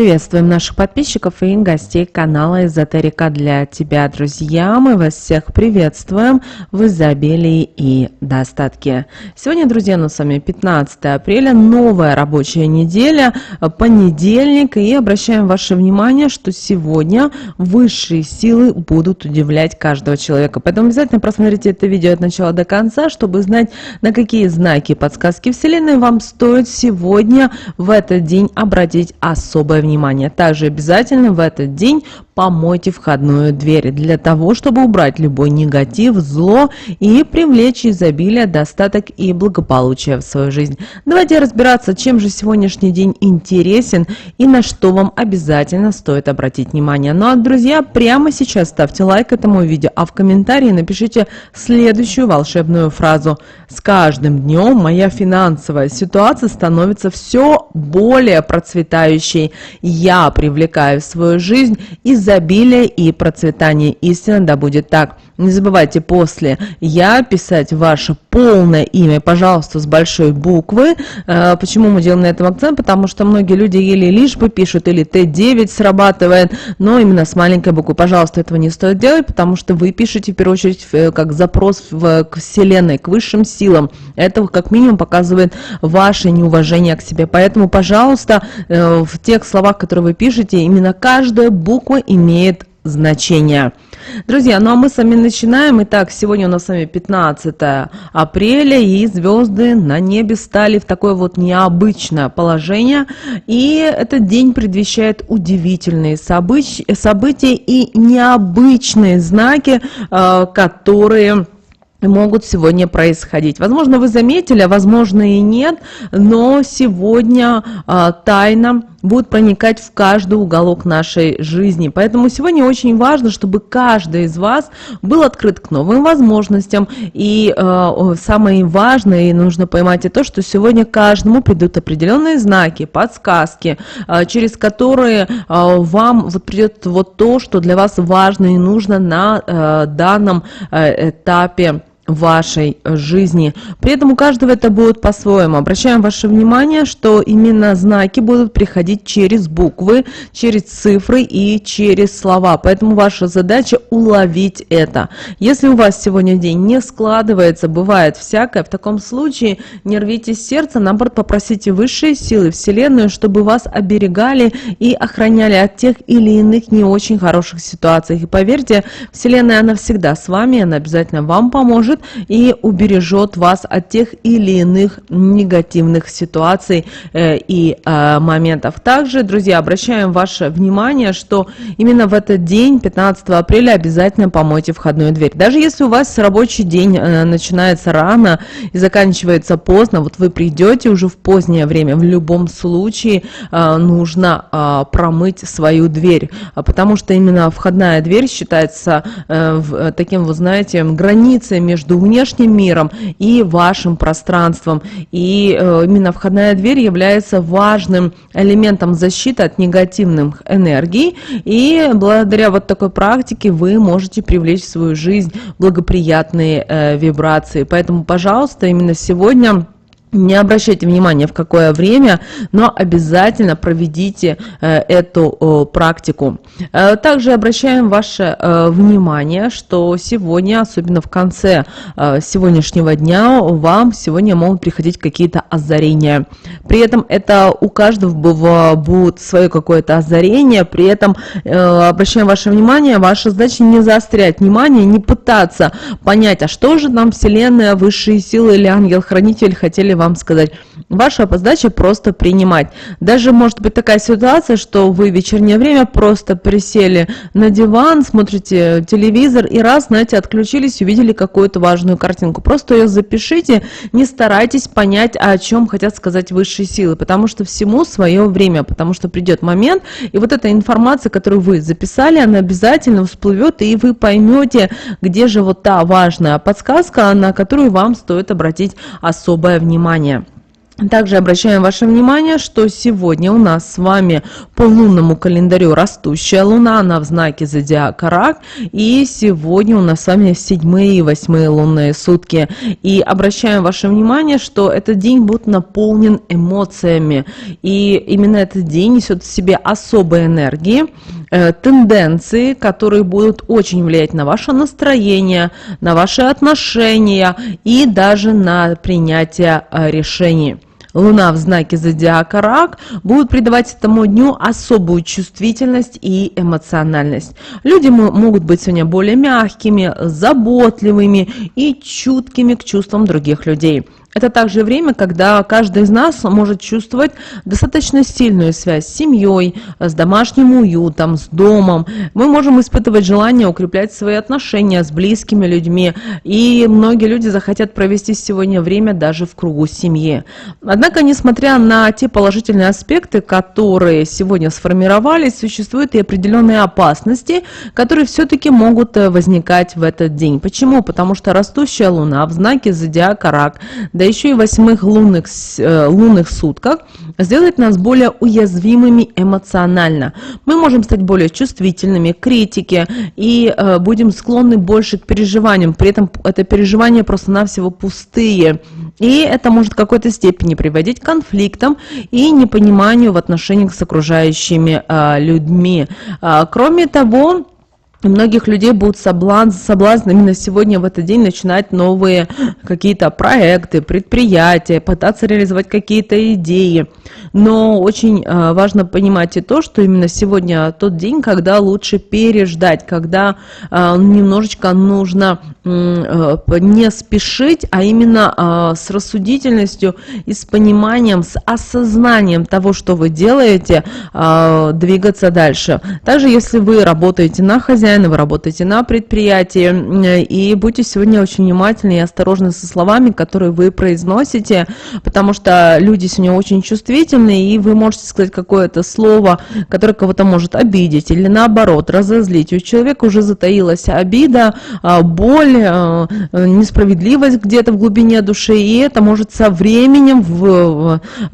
Приветствуем наших подписчиков и гостей канала Эзотерика для тебя, друзья. Мы вас всех приветствуем в изобилии и достатке. Сегодня, друзья, у нас с вами 15 апреля, новая рабочая неделя, понедельник. И обращаем ваше внимание, что сегодня высшие силы будут удивлять каждого человека. Поэтому обязательно просмотрите это видео от начала до конца, чтобы знать, на какие знаки и подсказки Вселенной вам стоит сегодня в этот день обратить особое внимание. Также обязательно в этот день помойте входную дверь для того, чтобы убрать любой негатив, зло и привлечь изобилие, достаток и благополучие в свою жизнь. Давайте разбираться, чем же сегодняшний день интересен и на что вам обязательно стоит обратить внимание. Ну а, друзья, прямо сейчас ставьте лайк этому видео, а в комментарии напишите следующую волшебную фразу: «С каждым днем моя финансовая ситуация становится все более процветающей. Я привлекаю в свою жизнь изобилие и процветание». Истинно да будет так. Не забывайте после «я» писать ваше полное имя, пожалуйста, с большой буквы. Почему мы делаем на этом акцент? Потому что многие люди или лишь бы пишут, или Т9 срабатывает, но именно с маленькой буквы. Пожалуйста, этого не стоит делать, потому что вы пишете в первую очередь как запрос к Вселенной, к высшим силам. Это как минимум показывает ваше неуважение к себе. Поэтому, пожалуйста, в тех словах, которые вы пишете, именно каждая буква имеет значение. Друзья, ну а мы с вами начинаем. Итак, сегодня у нас с вами 15 апреля, и звезды на небе стали в такое вот необычное положение. И этот день предвещает удивительные события и необычные знаки, которые могут сегодня происходить. Возможно, вы заметили, а возможно и нет, но сегодня тайна будет проникать в каждый уголок нашей жизни. Поэтому сегодня очень важно, чтобы каждый из вас был открыт к новым возможностям. И самое важное, и нужно поймать, это то, что сегодня каждому придут определенные знаки, подсказки, через которые вам вот придет вот то, что для вас важно и нужно на данном этапе вашей жизни. При этом у каждого это будет по-своему. Обращаем ваше внимание, что именно знаки будут приходить через буквы, через цифры и через слова. Поэтому ваша задача уловить это. Если у вас сегодня день не складывается, бывает всякое, в таком случае не рвите сердце, наоборот, попросите высшие силы, Вселенную, чтобы вас оберегали и охраняли от тех или иных не очень хороших ситуаций. И поверьте, Вселенная, она всегда с вами, она обязательно вам поможет и убережет вас от тех или иных негативных ситуаций и моментов. Также, друзья, обращаем ваше внимание, что именно в этот день, 15 апреля, обязательно помойте входную дверь. Даже если у вас рабочий день начинается рано и заканчивается поздно, вот вы придете уже в позднее время, в любом случае нужно промыть свою дверь, потому что именно входная дверь считается таким, вы знаете, границей между внешним миром и вашим пространством. И именно входная дверь является важным элементом защиты от негативных энергий. И благодаря вот такой практике вы можете привлечь в свою жизнь благоприятные вибрации. Поэтому, пожалуйста, именно сегодня не обращайте внимания, в какое время, но обязательно проведите эту практику. Также обращаем ваше внимание, что сегодня, особенно в конце сегодняшнего дня, вам сегодня могут приходить какие-то озарения. При этом это у каждого будет свое какое-то озарение. При этом обращаем ваше внимание, ваша задача не заострять внимание, не пытаться понять, а что же нам Вселенная, высшие силы или ангел-хранитель хотели вам сказать. Ваша задача просто принимать. Даже может быть такая ситуация, что вы в вечернее время просто присели на диван, смотрите телевизор и раз, знаете, отключились, увидели какую-то важную картинку. Просто ее запишите, не старайтесь понять, о чем хотят сказать высшие силы, потому что всему свое время, потому что придет момент, и вот эта информация, которую вы записали, она обязательно всплывет, и вы поймете, где же вот та важная подсказка, на которую вам стоит обратить особое внимание. Также обращаем ваше внимание, что сегодня у нас с вами по лунному календарю растущая луна, она в знаке зодиака Рак, и сегодня у нас с вами 7-е и 8-е лунные сутки. И обращаем ваше внимание, что этот день будет наполнен эмоциями, и именно этот день несет в себе особые энергии, тенденции, которые будут очень влиять на ваше настроение, на ваши отношения и даже на принятие решений. Луна в знаке зодиака Рак будет придавать этому дню особую чувствительность и эмоциональность. Люди могут быть сегодня более мягкими, заботливыми и чуткими к чувствам других людей. Это также время, когда каждый из нас может чувствовать достаточно сильную связь с семьей, с домашним уютом, с домом. Мы можем испытывать желание укреплять свои отношения с близкими людьми, и многие люди захотят провести сегодня время даже в кругу семьи. Однако, несмотря на те положительные аспекты, которые сегодня сформировались, существуют и определенные опасности, которые все-таки могут возникать в этот день. Почему? Потому что растущая луна в знаке зодиака Рак, да еще и в 8-х лунных сутках, сделает нас более уязвимыми эмоционально. Мы можем стать более чувствительными к критике и будем склонны больше к переживаниям. При этом это переживания просто-навсего пустые. И это может в какой-то степени приводить к конфликтам и непониманию в отношениях с окружающими людьми. Кроме того, у многих людей будет соблазн именно сегодня в этот день начинать новые какие-то проекты, предприятия, пытаться реализовать какие-то идеи. Но очень важно понимать и то, что именно сегодня тот день, когда лучше переждать, когда немножечко нужно не спешить, а именно с рассудительностью и с пониманием, с осознанием того, что вы делаете, двигаться дальше. Также если вы работаете на хозяина, вы работаете на предприятии, и будьте сегодня очень внимательны и осторожны со словами, которые вы произносите, потому что люди сегодня очень чувствительны, и вы можете сказать какое-то слово, которое кого-то может обидеть или наоборот разозлить. У человека уже затаилась обида, боль, несправедливость где-то в глубине души, и это может со временем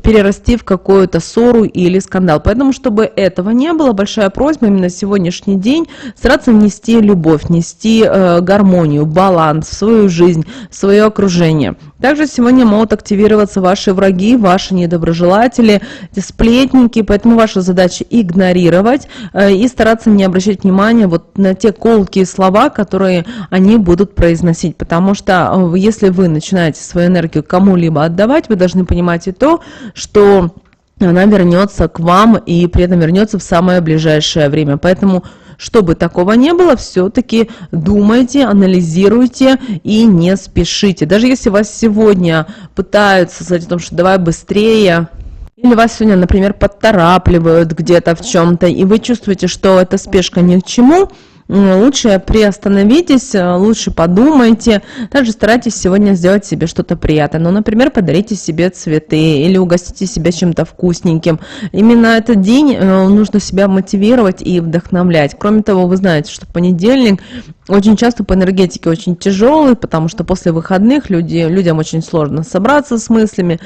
перерасти в какую-то ссору или скандал. Поэтому, чтобы этого не было, большая просьба именно сегодняшний день стараться нести любовь, нести гармонию, баланс в свою жизнь, в свое окружение. Также сегодня могут активироваться ваши враги, ваши недоброжелатели, сплетники, поэтому ваша задача игнорировать и стараться не обращать внимания вот на те колкие слова, которые они будут произносить, потому что если вы начинаете свою энергию кому-либо отдавать, вы должны понимать и то, что она вернется к вам и при этом вернется в самое ближайшее время. Поэтому, чтобы такого не было, все-таки думайте, анализируйте и не спешите. Даже если вас сегодня пытаются сказать о том, что давай быстрее, или вас сегодня, например, подторапливают где-то в чем-то, и вы чувствуете, что эта спешка ни к чему, лучше приостановитесь, лучше подумайте. Также старайтесь сегодня сделать себе что-то приятное. Ну, например, подарите себе цветы или угостите себя чем-то вкусненьким. Именно этот день нужно себя мотивировать и вдохновлять. Кроме того, вы знаете, что понедельник очень часто по энергетике очень тяжелый, потому что после выходных людям очень сложно собраться с мыслями,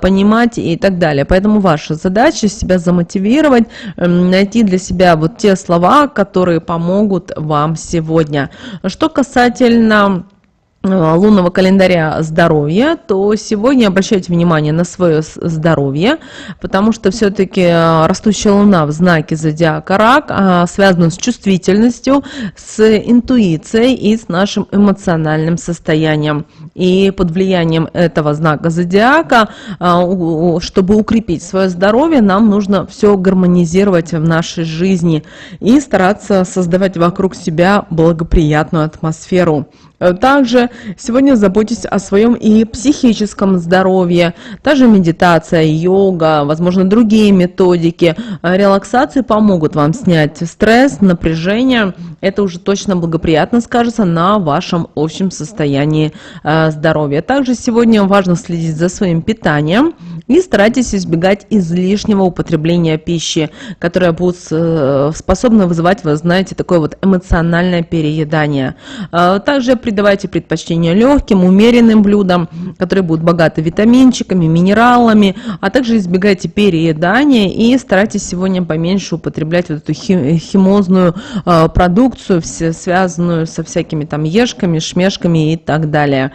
понимать и так далее. Поэтому ваша задача себя замотивировать, найти для себя вот те слова, которые помогут вам сегодня. Что касательно лунного календаря здоровья, то сегодня обращайте внимание на свое здоровье, потому что все-таки растущая луна в знаке зодиака Рак связана с чувствительностью, с интуицией и с нашим эмоциональным состоянием. И под влиянием этого знака зодиака, чтобы укрепить свое здоровье, нам нужно все гармонизировать в нашей жизни и стараться создавать вокруг себя благоприятную атмосферу. Также сегодня заботьтесь о своем и психическом здоровье. Также медитация, йога, возможно, другие методики релаксации помогут вам снять стресс, напряжение. Это уже точно благоприятно скажется на вашем общем состоянии здоровья. Также сегодня важно следить за своим питанием. И старайтесь избегать излишнего употребления пищи, которая будет способна вызывать, вы знаете, такое вот эмоциональное переедание. Также придавайте предпочтение легким, умеренным блюдам, которые будут богаты витаминчиками, минералами, а также избегайте переедания и старайтесь сегодня поменьше употреблять вот эту химозную продукцию, связанную со всякими там ешками, шмешками и так далее.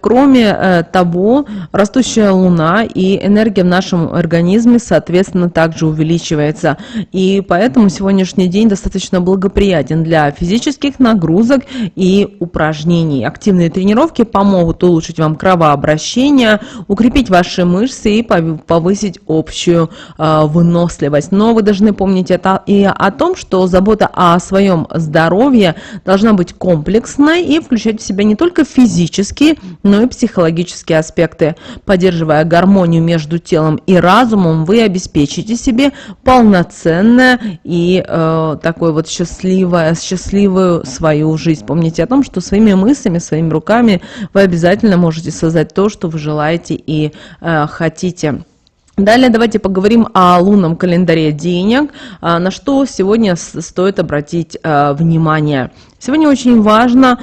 Кроме того, растущая луна и энергия в нашем организме, соответственно, также увеличивается. И поэтому сегодняшний день достаточно благоприятен для физических нагрузок и упражнений. Активные тренировки помогут улучшить вам кровообращение, укрепить ваши мышцы и повысить общую выносливость. Но вы должны помнить и о том, что забота о своем здоровье должна быть комплексной и включать в себя не только физические, но и психологические аспекты. Поддерживая гармонию между телом и разумом, вы обеспечите себе полноценное и такой вот счастливую свою жизнь. Помните о том, что своими мыслями, своими руками вы обязательно можете создать то, что вы желаете и хотите. Далее давайте поговорим о лунном календаре денег, на что сегодня стоит обратить внимание. Сегодня очень важно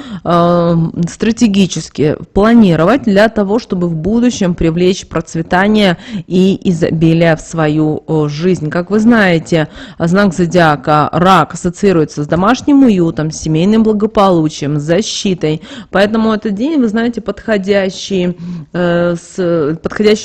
стратегически планировать для того, чтобы в будущем привлечь процветание и изобилие в свою жизнь. Как вы знаете, знак зодиака Рак ассоциируется с домашним уютом, с семейным благополучием, с защитой. Поэтому этот день, вы знаете, подходящий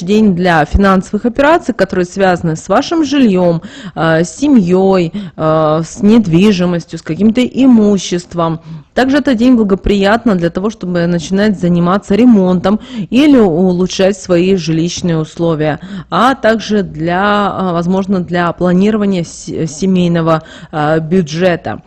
день для финансовых операций, которые связаны с вашим жильем, с семьей, с недвижимостью, с каким-то имуществом. Также этот день благоприятно для того, чтобы начинать заниматься ремонтом или улучшать свои жилищные условия, а также возможно, для планирования семейного бюджета.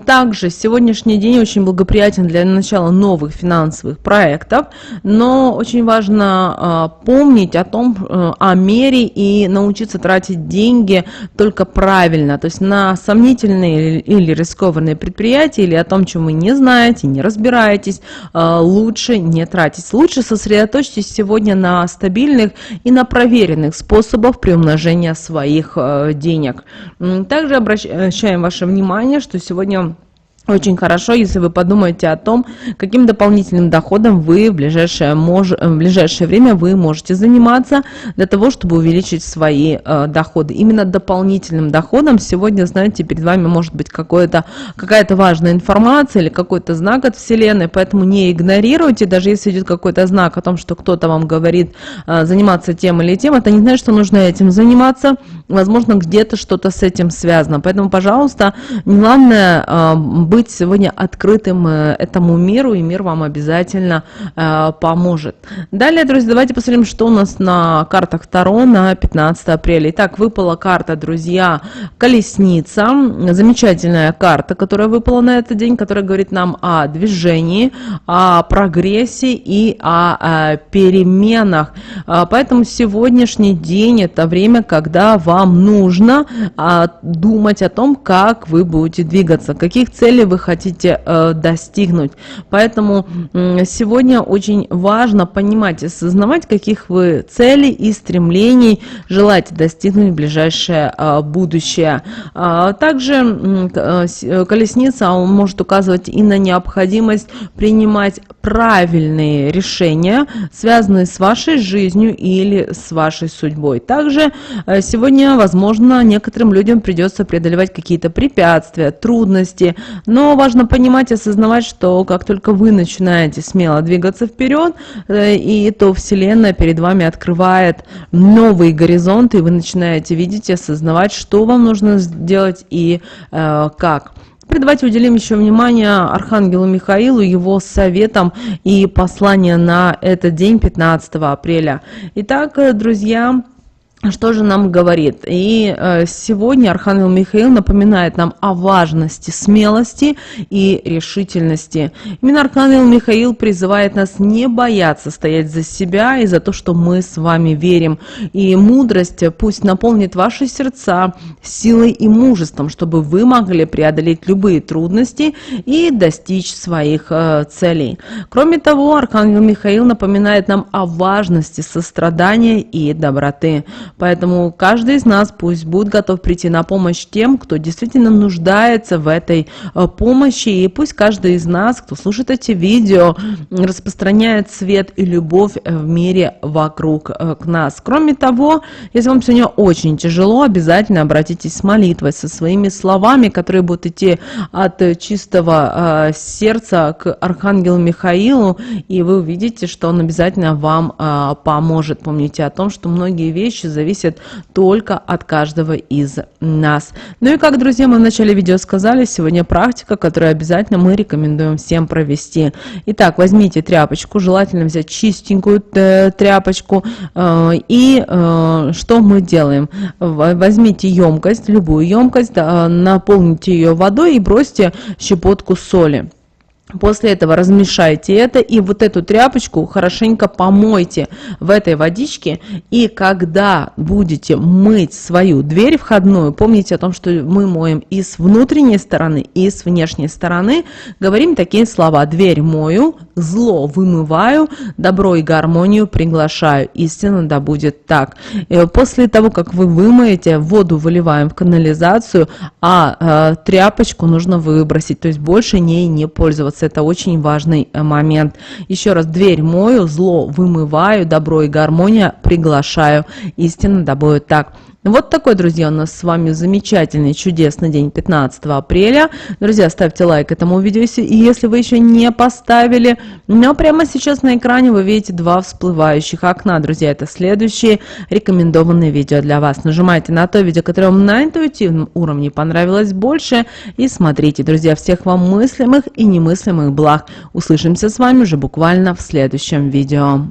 Также сегодняшний день очень благоприятен для начала новых финансовых проектов, но очень важно помнить о мере и научиться тратить деньги только правильно, то есть на сомнительные или рискованные предприятия или о том, чем вы не знаете, не разбираетесь, лучше не тратить. Лучше сосредоточьтесь сегодня на стабильных и на проверенных способах приумножения своих денег. Также обращаем ваше внимание, что сегодня очень хорошо, если вы подумаете о том, каким дополнительным доходом вы в ближайшее время вы можете заниматься для того, чтобы увеличить свои доходы. Именно дополнительным доходом сегодня, знаете, перед вами может быть какая-то важная информация или какой-то знак от Вселенной, поэтому не игнорируйте, даже если идет какой-то знак о том, что кто-то вам говорит заниматься тем или тем, это не значит, что нужно этим заниматься, возможно, где-то что-то с этим связано. Поэтому, пожалуйста, главное быть сегодня открытым этому миру, и мир вам обязательно поможет. Далее, друзья, давайте посмотрим, что у нас на картах Таро на 15 апреля. Итак, выпала карта, друзья, Колесница. Замечательная карта, которая выпала на этот день, которая говорит нам о движении, о прогрессе и о переменах. Поэтому сегодняшний день – это время, когда вам нужно думать о том, как вы будете двигаться, каких целей вы хотите достигнуть. Поэтому сегодня очень важно понимать и осознавать, каких вы целей и стремлений желаете достигнуть в ближайшее будущее. Также Колесница может указывать и на необходимость принимать правильные решения, связанные с вашей жизнью или с вашей судьбой. Также сегодня, возможно, некоторым людям придется преодолевать какие-то препятствия, трудности, но важно понимать и осознавать, что как только вы начинаете смело двигаться вперед, и то Вселенная перед вами открывает новые горизонты, и вы начинаете видеть и осознавать, что вам нужно сделать и как. Давайте уделим еще внимание Архангелу Михаилу, его советам и послания на этот день, 15 апреля. Итак, друзья, Что же нам говорит? И сегодня Архангел Михаил напоминает нам о важности смелости и решительности. Именно Архангел Михаил призывает нас не бояться стоять за себя и за то, что мы с вами верим. И мудрость пусть наполнит ваши сердца силой и мужеством, чтобы вы могли преодолеть любые трудности и достичь своих целей. Кроме того, Архангел Михаил напоминает нам о важности сострадания и доброты. Поэтому каждый из нас пусть будет готов прийти на помощь тем, кто действительно нуждается в этой помощи. И пусть каждый из нас, кто слушает эти видео, распространяет свет и любовь в мире вокруг нас. Кроме того, если вам сегодня очень тяжело, обязательно обратитесь с молитвой, со своими словами, которые будут идти от чистого сердца к Архангелу Михаилу, и вы увидите, что он обязательно вам поможет. Помните о том, что многие вещи зависят только от каждого из нас. Ну и как, друзья, мы в начале видео сказали, сегодня практика, которую обязательно мы рекомендуем всем провести. Итак, возьмите тряпочку, желательно взять чистенькую тряпочку, и что мы делаем? Возьмите емкость, любую емкость, наполните ее водой и бросьте щепотку соли. После этого размешайте это, и вот эту тряпочку хорошенько помойте в этой водичке. И когда будете мыть свою дверь входную, помните о том, что мы моем и с внутренней стороны, и с внешней стороны. Говорим такие слова: дверь мою, зло вымываю, добро и гармонию приглашаю. Истинно да будет так. И после того, как вы вымоете, воду выливаем в канализацию, а тряпочку нужно выбросить, то есть больше ней не пользоваться. Это очень важный момент. Еще раз: дверь мою, зло вымываю, добро и гармония приглашаю. Истинно да будет так. Вот такой, друзья, у нас с вами замечательный, чудесный день 15 апреля. Друзья, ставьте лайк этому видео, и если вы еще не поставили. Но прямо сейчас на экране вы видите два всплывающих окна. Друзья, это следующие рекомендованные видео для вас. Нажимайте на то видео, которое вам на интуитивном уровне понравилось больше, и смотрите. Друзья, всех вам мыслимых и немыслимых благ. Услышимся с вами уже буквально в следующем видео.